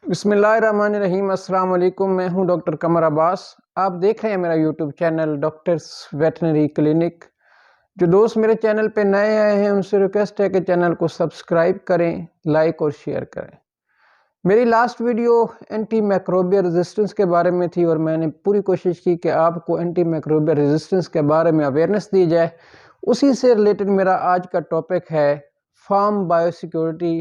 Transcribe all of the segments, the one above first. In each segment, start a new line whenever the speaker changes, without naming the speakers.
بسم اللہ الرحمن الرحیم۔ السلام علیکم، میں ہوں ڈاکٹر قمر عباس۔ آپ دیکھ رہے ہیں میرا YouTube channel doctors veterinary clinic. جو دوست میرے چینل پہ نئے آئے ہیں ان سے ریکویسٹ ہے کہ چینل کو سبسکرائب کریں، لائک اور شیئر کریں۔ میری لاسٹ ویڈیو اینٹی میکروبیل ریزسٹنس کے بارے میں تھی اور میں نے پوری کوشش کی کہ آپ کو اینٹی میکروبیل ریزسٹنس کے بارے میں اویئرنیس دی جائے۔ اسی سے ریلیٹڈ میرا آج کا ٹاپک ہے فارم بایو سیکیورٹی۔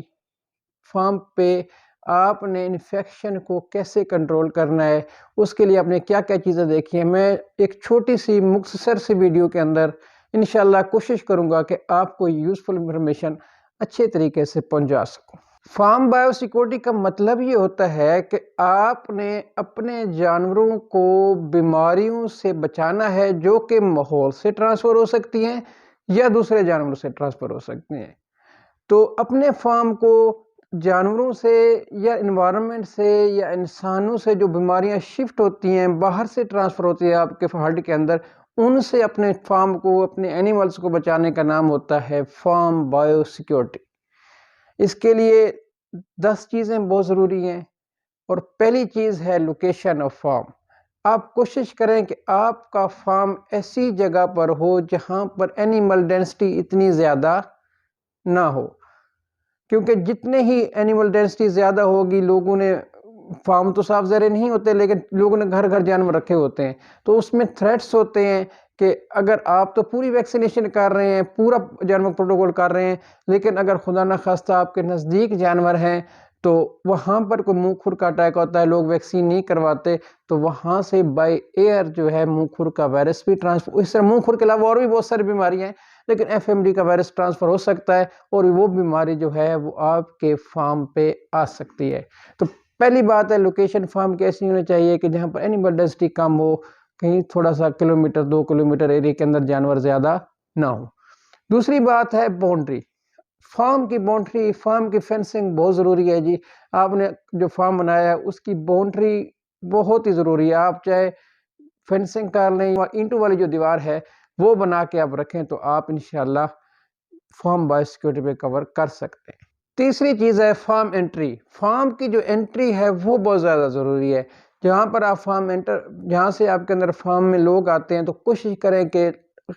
فارم پہ آپ نے انفیکشن کو کیسے کنٹرول کرنا ہے، اس کے لیے آپ نے کیا کیا چیزیں دیکھی ہیں۔ میں ایک چھوٹی سی مختصر سی ویڈیو کے اندر انشاءاللہ کوشش کروں گا کہ آپ کو یوزفل انفارمیشن اچھے طریقے سے پہنچا سکوں۔ فارم بایو سیکیورٹی کا مطلب یہ ہوتا ہے کہ آپ نے اپنے جانوروں کو بیماریوں سے بچانا ہے جو کہ ماحول سے ٹرانسفر ہو سکتی ہیں یا دوسرے جانوروں سے ٹرانسفر ہو سکتی ہیں۔ تو اپنے فارم کو جانوروں سے یا انوائرمنٹ سے یا انسانوں سے جو بیماریاں شفٹ ہوتی ہیں، باہر سے ٹرانسفر ہوتی ہیں آپ کے ہارٹ کے اندر، ان سے اپنے فارم کو، اپنے اینیملز کو بچانے کا نام ہوتا ہے فارم بایو سیکیورٹی۔ اس کے لیے 10 چیزیں بہت ضروری ہیں، اور پہلی چیز ہے لوکیشن آف فارم۔ آپ کوشش کریں کہ آپ کا فارم ایسی جگہ پر ہو جہاں پر اینیمل ڈینسٹی اتنی زیادہ نہ ہو، کیونکہ جتنے ہی اینیمل ڈینسٹی زیادہ ہوگی، لوگوں نے فارم تو صاف ظاہر نہیں ہوتے لیکن لوگوں نے گھر گھر جانور رکھے ہوتے ہیں، تو اس میں تھریٹس ہوتے ہیں کہ اگر آپ تو پوری ویکسینیشن کر رہے ہیں، پورا جانور پروٹوکول کر رہے ہیں، لیکن اگر خدا نخواستہ آپ کے نزدیک جانور ہیں تو وہاں پر کوئی منہ کھر کا اٹیک ہوتا ہے، لوگ ویکسین نہیں کرواتے، تو وہاں سے بائی ایئر جو ہے منہ کھر کا وائرس بھی ٹرانسفر، اس طرح منہ کھر کے علاوہ اور بھی بہت ساری بیماریاں ہیں، لیکن ایف ایم ڈی کا وائرس ٹرانسفر ہو سکتا ہے اور وہ بیماری جو ہے وہ آپ کے فارم پہ آ سکتی ہے۔ تو پہلی بات ہے لوکیشن فارم کی ایسی ہونی چاہیے کہ جہاں پر اینیمل ڈینسٹی کم ہو، کہیں تھوڑا سا کلومیٹر 2 کلومیٹر ایریا کے اندر جانور زیادہ نہ ہو۔ دوسری بات ہے باؤنڈری، فارم کی باؤنڈری، فارم کی فینسنگ بہت ضروری ہے جی۔ آپ نے جو فارم بنایا ہے اس کی باؤنڈری بہت ہی ضروری ہے۔ آپ چاہے فینسنگ کر لیں یا اینٹوں والی جو دیوار ہے وہ بنا کے آپ رکھیں تو آپ انشاءاللہ فارم بایو سیکیورٹی پہ کور کر سکتے ہیں۔ تیسری چیز ہے فارم انٹری۔ فارم کی جو انٹری ہے وہ بہت زیادہ ضروری ہے۔ جہاں پر آپ جہاں سے آپ کے اندر فارم میں لوگ آتے ہیں تو کوشش کریں کہ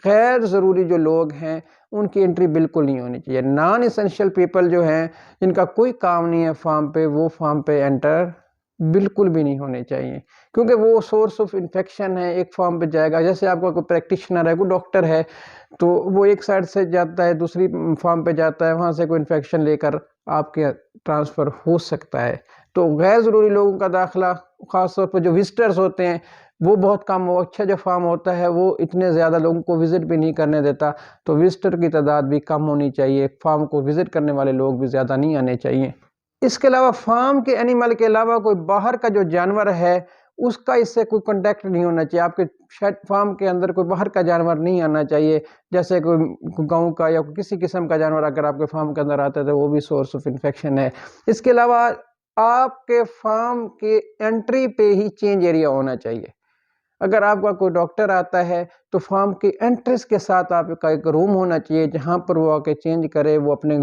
غیر ضروری جو لوگ ہیں ان کی انٹری بالکل نہیں ہونی چاہیے۔ نان اسینشیل پیپل جو ہیں جن کا کوئی کام نہیں ہے فارم پہ، وہ فارم پہ انٹر بالکل بھی نہیں ہونے چاہیے، کیونکہ وہ سورس آف انفیکشن ہے۔ ایک فارم پہ جائے گا، جیسے آپ کا کوئی پریکٹیشنر ہے، کوئی ڈاکٹر ہے، تو وہ ایک سائڈ سے جاتا ہے دوسری فارم پہ جاتا ہے، وہاں سے کوئی انفیکشن لے کر آپ کے ٹرانسفر ہو سکتا ہے۔ تو غیر ضروری لوگوں کا داخلہ، خاص طور پہ جو وزٹرز ہوتے ہیں، وہ بہت کم ہو۔ اچھا جو فارم ہوتا ہے وہ اتنے زیادہ لوگوں کو وزٹ بھی نہیں کرنے دیتا، تو وزٹر کی تعداد بھی کم ہونی چاہیے، فارم کو وزٹ کرنے والے لوگ بھی زیادہ نہیں آنے چاہیے۔ اس کے علاوہ فارم کے اینیمل کے علاوہ کوئی باہر کا جو جانور ہے اس کا اس سے کوئی کنٹیکٹ نہیں ہونا چاہیے۔ آپ کے فارم کے اندر کوئی باہر کا جانور نہیں آنا چاہیے، جیسے کوئی گاؤں کا یا کسی قسم کا جانور اگر آپ کے فارم کے اندر آتا ہے تو وہ بھی سورس آف انفیکشن ہے۔ اس کے علاوہ آپ کے فارم کے انٹری پہ ہی چینج ایریا ہونا چاہیے۔ اگر آپ کا کوئی ڈاکٹر آتا ہے تو فارم کی انٹریس کے ساتھ آپ کا ایک روم ہونا چاہیے جہاں پر وہ آ کے چینج کرے۔ وہ اپنے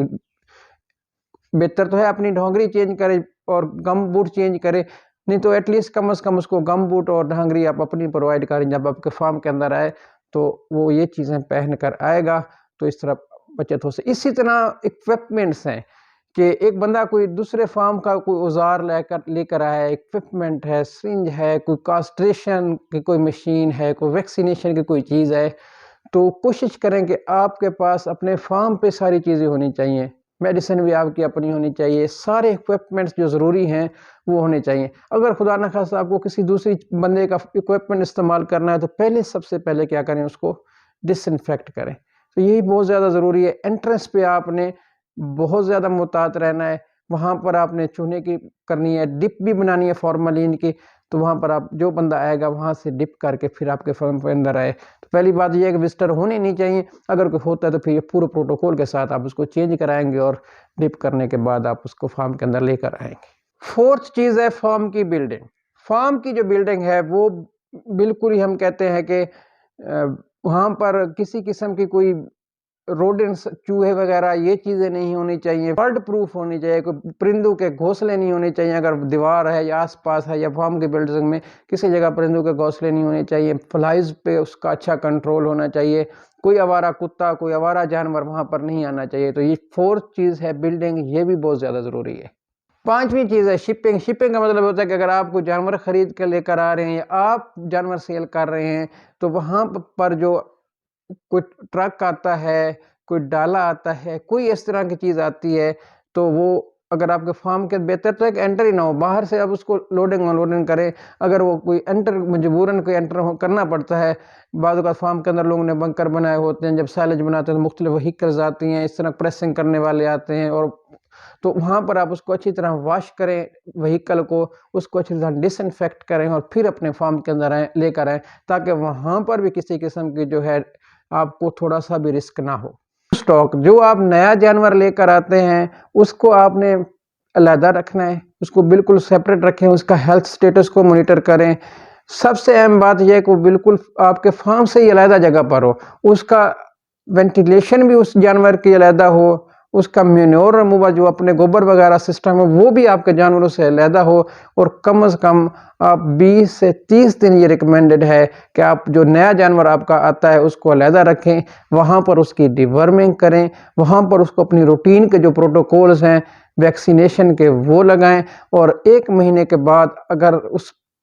بہتر تو ہے اپنی ڈھونگری چینج کرے اور گم بوٹ چینج کرے، نہیں تو ایٹ لیسٹ کم از کم اس کو گم بوٹ اور ڈھانگری آپ اپنی پرووائڈ کریں۔ جب آپ کے فارم کے اندر آئے تو وہ یہ چیزیں پہن کر آئے گا تو اس طرح بچت ہو سکے۔ اسی طرح اکوپمنٹس ہیں کہ ایک بندہ کوئی دوسرے فارم کا کوئی اوزار لے کر آیا ہے، اکوپمنٹ ہے، سرنج ہے، کوئی کاسٹریشن کی کوئی مشین ہے، کوئی ویکسینیشن کی کوئی چیز ہے، تو کوشش کریں کہ آپ کے پاس اپنے فارم پہ ساری چیزیں ہونی چاہیے۔ میڈیسن بھی آپ کی اپنی ہونی چاہیے، سارے اکوپمنٹس جو ضروری ہیں وہ ہونے چاہیے۔ اگر خدا نخواستہ آپ کو کسی دوسری بندے کا اکوپمنٹ استعمال کرنا ہے تو سب سے پہلے کیا کریں، اس کو ڈس انفیکٹ کریں۔ تو یہی بہت زیادہ ضروری ہے۔ انٹرنس پہ آپ نے بہت زیادہ محتاط رہنا ہے، وہاں پر آپ نے چونے کی کرنی ہے، ڈپ بھی بنانی ہے فارملین کی، تو وہاں پر آپ جو بندہ آئے گا وہاں سے ڈپ کر کے پھر آپ کے فارم کے اندر آئے۔ تو پہلی بات یہ ہے کہ وزٹر ہونے نہیں چاہیے، اگر کوئی ہوتا ہے تو پھر یہ پورے پروٹوکول کے ساتھ آپ اس کو چینج کرائیں گے اور ڈپ کرنے کے بعد آپ اس کو فارم کے اندر لے کر آئیں گے۔ فورتھ چیز ہے فارم کی بلڈنگ۔ فارم کی جو بلڈنگ ہے وہ بالکل ہی ہم کہتے ہیں کہ وہاں پر کسی قسم کی کوئی روڈنٹس چوہے وغیرہ یہ چیزیں نہیں ہونی چاہیے، برڈ پروف ہونی چاہیے، کوئی پرندوں کے گھونسلے نہیں ہونے چاہیے، اگر دیوار ہے یا آس پاس ہے یا فارم کی بلڈنگ میں کسی جگہ پرندوں کے گھونسلے نہیں ہونے چاہیے، فلائز پہ اس کا اچھا کنٹرول ہونا چاہیے، کوئی آوارہ کتا کوئی آوارہ جانور وہاں پر نہیں آنا چاہیے۔ تو یہ 4 چیز ہے بلڈنگ، یہ بھی بہت زیادہ ضروری ہے۔ 5ویں چیز ہے شپنگ۔ شپنگ کا مطلب ہوتا ہے کہ اگر آپ کو جانور خرید کے لے کر آ رہے ہیں یا آپ جانور سیل کر رہے ہیں تو وہاں پر جو کوئی ٹرک آتا ہے، کوئی ڈالا آتا ہے، کوئی اس طرح کی چیز آتی ہے تو وہ اگر آپ کے فارم کے بہتر تو ایک انٹر ہی نہ ہو، باہر سے آپ اس کو لوڈنگ انلوڈنگ کریں۔ اگر وہ کوئی انٹر مجبوراً کوئی انٹر کرنا پڑتا ہے، بعض اوقات فارم کے اندر لوگوں نے بنکر بنائے ہوتے ہیں، جب سائلج بناتے ہیں تو مختلف وہیکلز آتی ہیں، اس طرح پریسنگ کرنے والے آتے ہیں، اور تو وہاں پر آپ اس کو اچھی طرح واش کریں، وہیکل کو اس کو اچھی طرح ڈس انفیکٹ کریں اور پھر اپنے فارم کے اندر لے کر آئیں، تاکہ وہاں پر بھی کسی قسم کی جو ہے آپ کو تھوڑا سا بھی رسک نہ ہو۔ سٹاک جو آپ نیا جانور لے کر آتے ہیں اس کو آپ نے علیحدہ رکھنا ہے، اس کو بالکل سیپریٹ رکھیں، اس کا ہیلتھ سٹیٹس کو مانیٹر کریں۔ سب سے اہم بات یہ ہے کہ وہ بالکل آپ کے فارم سے ہی علیحدہ جگہ پر ہو، اس کا وینٹیلیشن بھی اس جانور کی علیحدہ ہو، اس کا مینور ریموول جو اپنے گوبر وغیرہ سسٹم ہے وہ بھی آپ کے جانوروں سے علیحدہ ہو، اور کم از کم آپ 20 سے 30 دن یہ ریکمینڈڈ ہے کہ آپ جو نیا جانور آپ کا آتا ہے اس کو علیحدہ رکھیں، وہاں پر اس کی ڈیورمنگ کریں، وہاں پر اس کو اپنی روٹین کے جو پروٹوکولز ہیں ویکسینیشن کے وہ لگائیں، اور 1 مہینے کے بعد اگر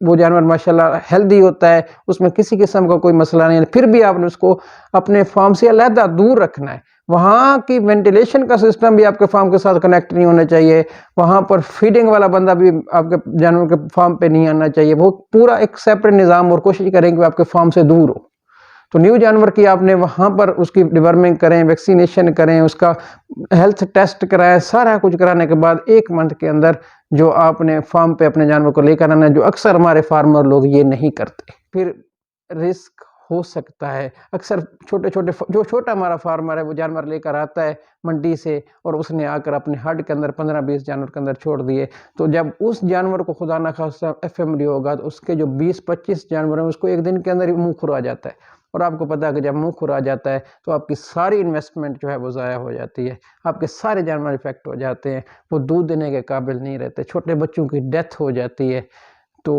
وہ جانور ماشاءاللہ ہیلدی ہوتا ہے، اس میں کسی قسم کا کوئی مسئلہ نہیں ہے، پھر بھی آپ نے اس کو اپنے فارم سے علیحدہ دور رکھنا ہے۔ وہاں کی وینٹیلیشن کا سسٹم بھی آپ کے فارم کے ساتھ کنیکٹ نہیں ہونا چاہیے، وہاں پر فیڈنگ والا بندہ بھی آپ کے جانور کے فارم پہ نہیں آنا چاہیے، وہ پورا ایک سیپریٹ نظام، اور کوشش کریں کہ آپ کے فارم سے دور ہو۔ تو نیو جانور کی آپ نے وہاں پر اس کی ڈیورمنگ کریں، ویکسینیشن کریں، اس کا ہیلتھ ٹیسٹ کرائیں، سارا کچھ کرانے کے بعد 1 منتھ کے اندر جو آپ نے فارم پہ اپنے جانور کو لے کر آنا ہے، جو اکثر ہمارے فارمر لوگ یہ نہیں کرتے۔ پھر رسک ہو سکتا ہے، اکثر جو چھوٹا ہمارا فارمر ہے وہ جانور لے کر آتا ہے منڈی سے، اور اس نے آ کر اپنے ہڈ کے اندر 15-20 جانور کے اندر چھوڑ دیے، تو جب اس جانور کو خدا نخواستہ FMD ہوگا تو اس کے جو 20-25 جانور ہیں اس کو 1 دن کے اندر ہی منہ کھرا جاتا ہے، اور آپ کو پتا ہے کہ جب منہ کھرا جاتا ہے تو آپ کی ساری انویسٹمنٹ جو ہے وہ ضائع ہو جاتی ہے، آپ کے سارے جانور افیکٹ ہو جاتے ہیں، وہ دودھ دینے کے قابل نہیں رہتے، چھوٹے بچوں کی ڈیتھ ہو جاتی ہے۔ تو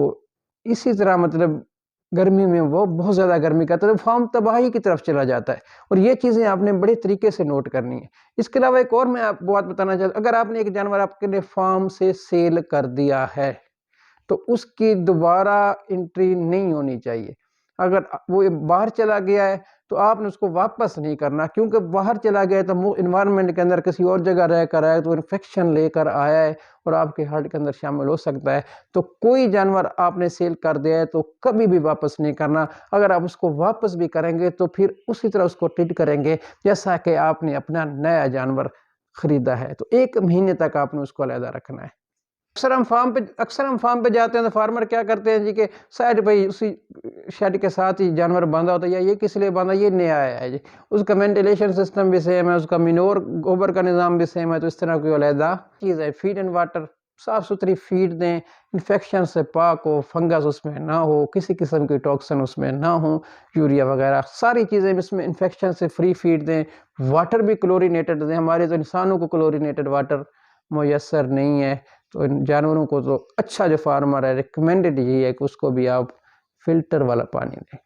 اسی طرح مطلب گرمی میں وہ بہت زیادہ گرمی کا تو فارم تباہی کی طرف چلا جاتا ہے، اور یہ چیزیں آپ نے بڑے طریقے سے نوٹ کرنی ہیں۔ اس کے علاوہ ایک اور میں آپ کو بات بتانا چاہتا ہوں، اگر آپ نے ایک جانور آپ کے فارم سے سیل کر دیا ہے تو اس کی دوبارہ انٹری نہیں ہونی چاہیے۔ اگر وہ باہر چلا گیا ہے تو آپ نے اس کو واپس نہیں کرنا، کیونکہ باہر چلا گیا ہے تو انوائرمنٹ کے اندر کسی اور جگہ رہ کر آیا ہے تو انفیکشن لے کر آیا ہے اور آپ کے ہارٹ کے اندر شامل ہو سکتا ہے۔ تو کوئی جانور آپ نے سیل کر دیا ہے تو کبھی بھی واپس نہیں کرنا، اگر آپ اس کو واپس بھی کریں گے تو پھر اسی طرح اس کو ٹریٹ کریں گے جیسا کہ آپ نے اپنا نیا جانور خریدا ہے۔ تو 1 مہینے تک آپ نے اس کو علیحدہ رکھنا ہے۔ اکثر ہم فارم پہ جاتے ہیں تو فارمر کیا کرتے ہیں جی کہ سائڈ پہ اسی شیڈ کے ساتھ ہی جانور باندھا ہوتا ہے، یا یہ کس لیے باندھا، یہ نیا آیا ہے جی، اس کا وینٹیلیشن سسٹم بھی سیم ہے، اس کا مینور گوبر کا نظام بھی سیم ہے، تو اس طرح کوئی علیحدہ چیز ہے۔ فیڈ اینڈ واٹر، صاف ستھری فیڈ دیں، انفیکشن سے پاک ہو، فنگس اس میں نہ ہو، کسی قسم کی ٹاکسن اس میں نہ ہو، یوریا وغیرہ ساری چیزیں اس میں انفیکشن سے فری فیڈ دیں۔ واٹر بھی کلورینیٹڈ دیں، ہمارے تو انسانوں کو کلورینیٹڈ واٹر میسر نہیں ہے، تو ان جانوروں کو تو اچھا جو فارمر ہے ریکمینڈڈ یہی ہے کہ اس کو بھی آپ فلٹر والا پانی دیں۔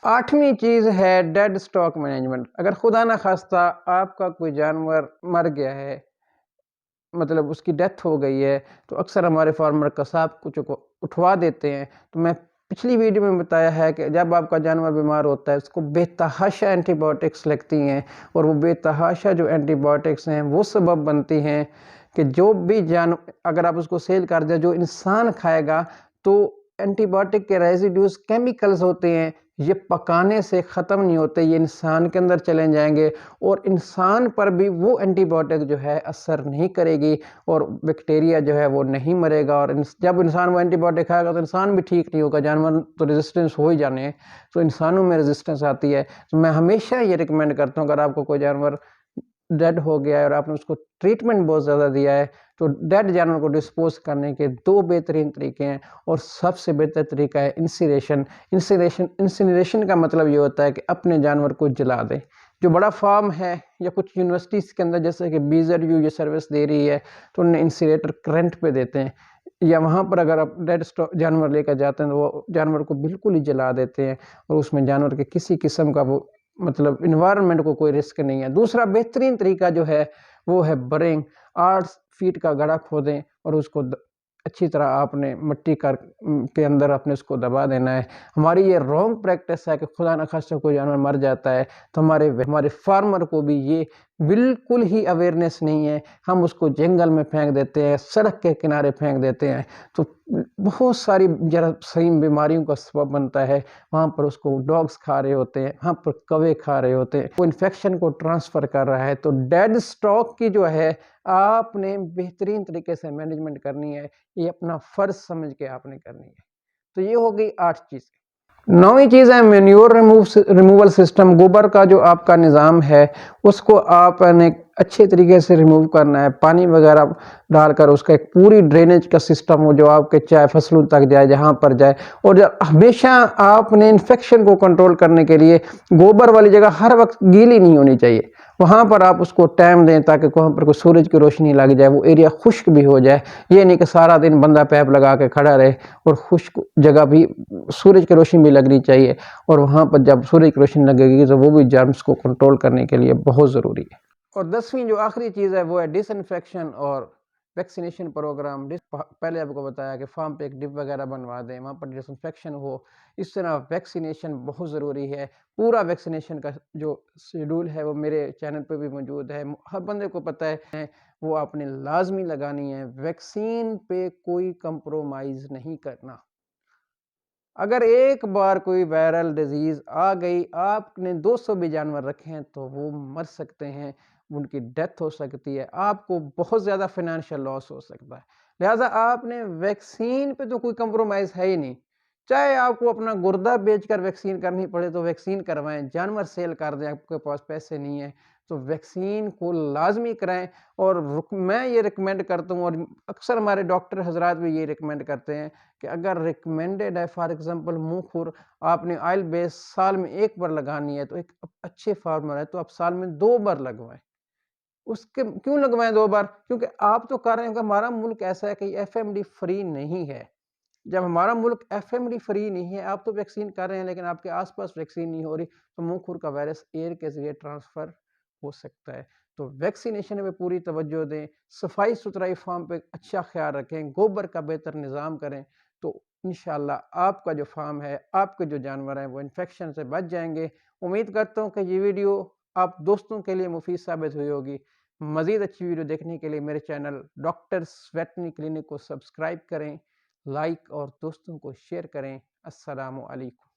8ویں چیز ہے ڈیڈ سٹاک مینجمنٹ۔ اگر خدا نخواستہ آپ کا کوئی جانور مر گیا ہے، مطلب اس کی ڈیتھ ہو گئی ہے، تو اکثر ہمارے فارمر قصاب کچھ کو اٹھوا دیتے ہیں۔ تو میں پچھلی ویڈیو میں بتایا ہے کہ جب آپ کا جانور بیمار ہوتا ہے اس کو بے تحاشا اینٹی بائیوٹکس لگتی ہیں، اور وہ بے تحاشا جو اینٹی بائیوٹکس ہیں وہ سبب بنتی ہیں کہ جو بھی اگر آپ اس کو سیل کر دیں، جو انسان کھائے گا تو اینٹی بائیوٹک کے ریزیڈیوز کیمیکلز ہوتے ہیں، یہ پکانے سے ختم نہیں ہوتے، یہ انسان کے اندر چلے جائیں گے، اور انسان پر بھی وہ اینٹی بائیوٹک جو ہے اثر نہیں کرے گی، اور بیکٹیریا جو ہے وہ نہیں مرے گا، اور جب انسان وہ اینٹی بائیوٹک کھائے گا تو انسان بھی ٹھیک نہیں ہوگا، جانور تو ریزسٹنس ہو ہی جانے ہیں، تو انسانوں میں ریزسٹنس آتی ہے۔ تو میں ہمیشہ یہ ریکمینڈ کرتا ہوں اگر آپ کو کوئی جانور ڈیڈ ہو گیا ہے اور آپ نے اس کو ٹریٹمنٹ بہت زیادہ دیا ہے، تو ڈیڈ جانور کو ڈسپوز کرنے کے 2 بہترین طریقے ہیں، اور سب سے بہتر طریقہ ہے انسینریشن۔ انسینریشن کا مطلب یہ ہوتا ہے کہ اپنے جانور کو جلا دیں، جو بڑا فارم ہے یا کچھ یونیورسٹیز کے اندر جیسے کہ BZU یہ سروس دے رہی ہے تو انہیں انسیلیٹر کرنٹ پہ دیتے ہیں، یا وہاں پر اگر آپ ڈیڈ جانور لے کر جاتے ہیں تو وہ جانور کو بالکل ہی جلا دیتے ہیں، اور اس میں جانور کے کسی قسم کا وہ مطلب انوائرمنٹ کو کوئی رسک نہیں ہے۔ دوسرا بہترین طریقہ جو ہے وہ ہے برنگ، 8 فیٹ کا گڑھا کھودیں اور اس کو اچھی طرح آپ نے مٹی کے اندر اپنے اس کو دبا دینا ہے۔ ہماری یہ رونگ پریکٹس ہے کہ خدا نخواستہ کوئی جانور مر جاتا ہے تو ہمارے فارمر کو بھی یہ بالکل ہی اویئرنیس نہیں ہے، ہم اس کو جنگل میں پھینک دیتے ہیں، سڑک کے کنارے پھینک دیتے ہیں تو بہت ساری جراثیم بیماریوں کا سبب بنتا ہے۔ وہاں پر اس کو ڈاگز کھا رہے ہوتے ہیں، وہاں پر کوے کھا رہے ہوتے ہیں، وہ انفیکشن کو ٹرانسفر کر رہا ہے۔ تو ڈیڈ سٹاک کی جو ہے آپ نے بہترین طریقے سے مینجمنٹ کرنی ہے، یہ اپنا فرض سمجھ کے آپ نے کرنی ہے۔ تو یہ ہو گئی 8 چیزیں۔ 9ویں چیز ہے مینیور ریموول سسٹم، گوبر کا جو آپ کا نظام ہے اس کو آپ نے اچھے طریقے سے ریموو کرنا ہے، پانی وغیرہ ڈال کر اس کا ایک پوری ڈرینیج کا سسٹم ہو جو آپ کے چاہے فصلوں تک جائے جہاں پر جائے، اور ہمیشہ آپ نے انفیکشن کو کنٹرول کرنے کے لیے گوبر والی جگہ ہر وقت گیلی نہیں ہونی چاہیے، وہاں پر آپ اس کو ٹائم دیں تاکہ وہاں پر کوئی سورج کی روشنی لگ جائے، وہ ایریا خشک بھی ہو جائے۔ یہ نہیں کہ سارا دن بندہ پیپ لگا کے کھڑا رہے، اور خشک جگہ بھی سورج کی روشنی بھی لگنی چاہیے، اور وہاں پر جب سورج کی روشنی لگے گی تو وہ بھی جرمز کو کنٹرول کرنے کے لیے بہت ضروری ہے۔ اور 10ویں جو آخری چیز ہے وہ ہے ڈس انفیکشن اور ویکسینیشن پروگرام۔ پہلے آپ کو بتایا کہ فارم پہ ایک ڈپ وغیرہ بنوا دیں، وہاں پر ڈس انفیکشن ہو، اس طرح ویکسینیشن بہت ضروری ہے۔ پورا ویکسینیشن کا جو شیڈول ہے وہ میرے چینل پہ بھی موجود ہے، ہر بندے کو پتہ ہے وہ آپ نے لازمی لگانی ہے، ویکسین پہ کوئی کمپرومائز نہیں کرنا۔ اگر ایک بار کوئی وائرل ڈیزیز آ گئی، آپ نے 200 بھی جانور رکھے ہیں تو وہ مر سکتے ہیں، ان کی ڈیتھ ہو سکتی ہے، آپ کو بہت زیادہ فائنینشیل لاس ہو سکتا ہے۔ لہٰذا آپ نے ویکسین پہ تو کوئی کمپرومائز ہے ہی نہیں، چاہے آپ کو اپنا گردہ بیچ کر ویکسین کرنی پڑے تو ویکسین کروائیں، جانور سیل کر دیں، آپ کے پاس پیسے نہیں ہیں تو ویکسین کو لازمی کرائیں۔ اور میں یہ ریکمینڈ کرتا ہوں، اور اکثر ہمارے ڈاکٹر حضرات بھی یہ ریکمینڈ کرتے ہیں کہ اگر ریکمینڈڈ ہے فار ایگزامپل منہ کھر آپ نے آئل بیس سال میں 1 بار لگانی ہے، تو ایک اچھے فارمر ہے تو آپ سال میں 2 بار لگوائیں۔ اس کے کیوں لگوائیں 2 بار؟ کیونکہ آپ تو کر رہے ہیں کہ ہمارا ملک ایسا ہے کہ FMD فری نہیں ہے۔ جب ہمارا ملک FMD فری نہیں ہے، آپ تو ویکسین کر رہے ہیں لیکن آپ کے آس پاس ویکسین نہیں ہو رہی، تو منہ کھر کا وائرس ایئر کے ذریعے ٹرانسفر ہو سکتا ہے۔ تو ویکسینیشن پہ پوری توجہ دیں، صفائی ستھرائی فارم پہ اچھا خیال رکھیں، گوبر کا بہتر نظام کریں، تو انشاءاللہ آپ کا جو فارم ہے، آپ کے جو جانور ہیں وہ انفیکشن سے بچ جائیں گے۔ امید کرتا ہوں کہ یہ ویڈیو آپ دوستوں کے لیے مفید ثابت ہوئی ہوگی۔ مزید اچھی ویڈیو دیکھنے کے لیے میرے چینل ڈاکٹرز ویٹرنری کلینک کو سبسکرائب کریں، لائک اور دوستوں کو شیئر کریں۔ السلام علیکم۔